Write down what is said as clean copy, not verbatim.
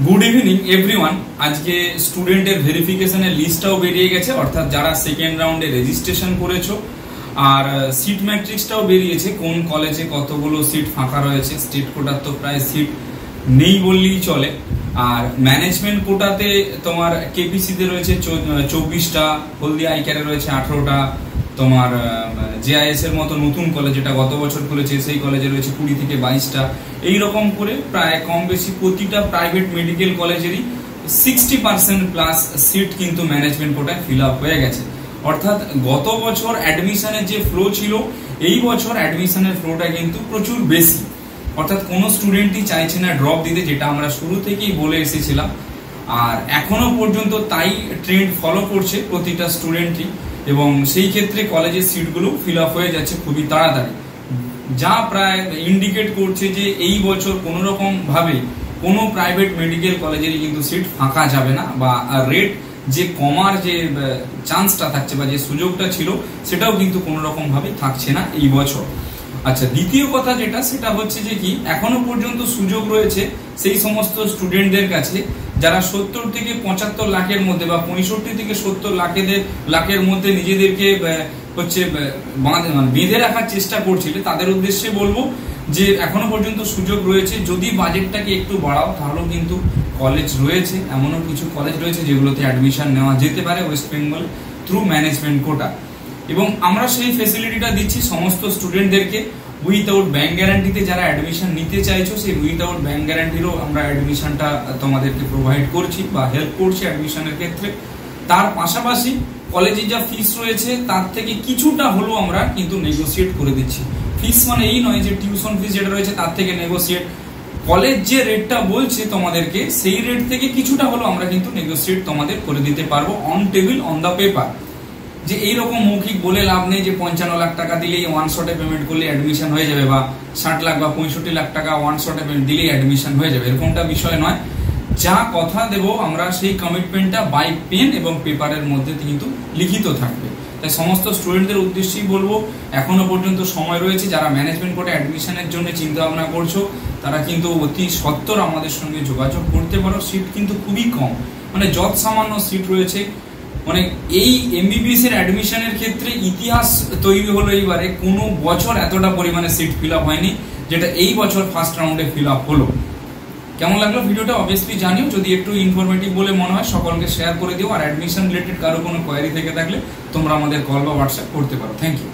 Good evening everyone. আজকে স্টুডেন্টের ভেরিফিকেশনের লিস্টটাও বেরিয়ে গেছে, অর্থাৎ যারা সেকেন্ড রাউন্ডে রেজিস্ট্রেশন করেছো। আর সিট ম্যাট্রিক্সটাও বেরিয়েছে, কোন কলেজে কতগুলো সিট ফাঁকা রয়েছে। স্টেট কোটার তো প্রায় সিট নেই বললেই চলে। আর ম্যানেজমেন্ট কোটাতে তোমার কেপিসিতে রয়েছে 24টা, হলদিয়া আইক্যারে রয়েছে 18টা, তোমার জেআইএস এর মতো নতুন কলেজ যেটা গত বছর খুলেছে সেই কলেজে রয়েছে 20 থেকে 22টা। এইরকম করে প্রায় কম বেশি প্রতিটা প্রাইভেট মেডিকেল কলেজেরই 60% প্লাস সিট কিন্তু ম্যানেজমেন্ট কোটায় ফিল আপ হয়ে গেছে। অর্থাৎ গত বছর অ্যাডমিশনের যে ফ্লো ছিল, এই বছর অ্যাডমিশনের ফ্লোটা কিন্তু প্রচুর বেশি। অর্থাৎ কোনো স্টুডেন্টই চাইছে না ড্রপ দিতে, যেটা আমরা শুরু থেকেই বলে এসেছিলাম। আর এখনো পর্যন্ত তাই ট্রেন্ড ফলো করছে প্রতিটা স্টুডেন্টই, এবং সেই ক্ষেত্রে কলেজের সিটগুলো ফিল আপ হয়ে যাচ্ছে খুবই তাড়াতাড়ি, যা প্রায় ইন্ডিকেট করছে যে এই বছর কোনো রকম ভাবে কোনো প্রাইভেট মেডিকেল কলেজেরই কিন্তু সিট ফাঁকা যাবে না, বা রেট যে কমার যে চান্সটা থাকছে বা যে সুযোগটা ছিল সেটাও কিন্তু কোনো রকম ভাবে থাকছে না এই বছর। আচ্ছা, দ্বিতীয় কথা যেটা, সেটা হচ্ছে যে কি এখনো পর্যন্ত সুযোগ রয়েছে সেই সমস্ত স্টুডেন্টদের কাছে যারা 70 থেকে 75 লাখের মধ্যে বা 65 থেকে 70 লাখের মধ্যে নিজেদেরকে হচ্ছে বেঁধে রাখার চেষ্টা করছিলে। তাদের উদ্দেশ্যে বলবো যে এখনো পর্যন্ত সুযোগ রয়েছে, যদি বাজেটটাকে একটু বাড়াও তাহলেও কিন্তু কলেজ রয়েছে, এমনও কিছু কলেজ রয়েছে যেগুলোতে অ্যাডমিশন নেওয়া যেতে পারে West Bengal through management quota. এবং আমরা সেই ফেসিলিটিটা দিচ্ছি সমস্ত স্টুডেন্টদেরকে উইথাউট ব্যাংক গ্যারান্টিতে। যারা অ্যাডমিশন নিতে চাইছো সেই উইথাউট ব্যাংক গ্যারান্টিরও আমরা অ্যাডমিশনটা তোমাদেরকে প্রোভাইড করছি বা হেল্প করছি অ্যাডমিশনের ক্ষেত্রে। তার পাশাপাশি কলেজে যা ফিস রয়েছে তার থেকে কিছুটা হলেও আমরা কিন্তু নেগোসিয়েট করে দিচ্ছি। ফিস মানে এই নয় যে টিউশন ফিস যেটা রয়েছে তার থেকে নেগোসিয়েট, কলেজ যে রেটটা বলছে তোমাদেরকে সেই রেট থেকে কিছুটা হলেও আমরা কিন্তু নেগোসিয়েট তোমাদের করে দিতে পারবো on table on the paper. যে এইরকম মৌখিক বলে লাভ নেই যে 55 লাখ টাকা দিলেই ওয়ান শটে পেমেন্ট করলে অ্যাডমিশন হয়ে যাবে, বা 60 লাখ বা 65 লাখ টাকা ওয়ান শটে পেমেন্ট দিলেই অ্যাডমিশন হয়ে যাবে, এরকমটা বিষয় নয়। যা কথা দেব আমরা সেই কমিটমেন্টটা বাই পেন এবং পেপারের মধ্যে কিন্তু লিখিত থাকবে। তাই সমস্ত স্টুডেন্টদের উদ্দেশ্যেই বলবো, এখনো পর্যন্ত সময় রয়েছে। যারা ম্যানেজমেন্ট কোটা অ্যাডমিশনের জন্য চিন্তা ভাবনা করছো তারা কিন্তু অতি সত্বর আমাদের সঙ্গে যোগাযোগ করতে পারো। সিট কিন্তু খুবই কম, মানে যত সামান্য সিট রয়েছে। মানে এই এমবিবিএস এর অ্যাডমিশনের ক্ষেত্রে ইতিহাস তৈরি হলো এইবারে, কোনো বছর এতটা পরিমাণে সিট ফিল আপ হয়নি যেটা এই বছর ফার্স্ট রাউন্ডে ফিল আপ হলো। কেমন লাগলো ভিডিওটা অবভিয়াসলি জানিও। যদি একটু ইনফরমেটিভ বলে মনে হয় সকলকে শেয়ার করে দিও। আর অ্যাডমিশন রিলেটেড কারো কোনো কোয়ারি থেকে থাকলে তোমরা আমাদের কল বা হোয়াটসঅ্যাপ করতে পারো। Thank you.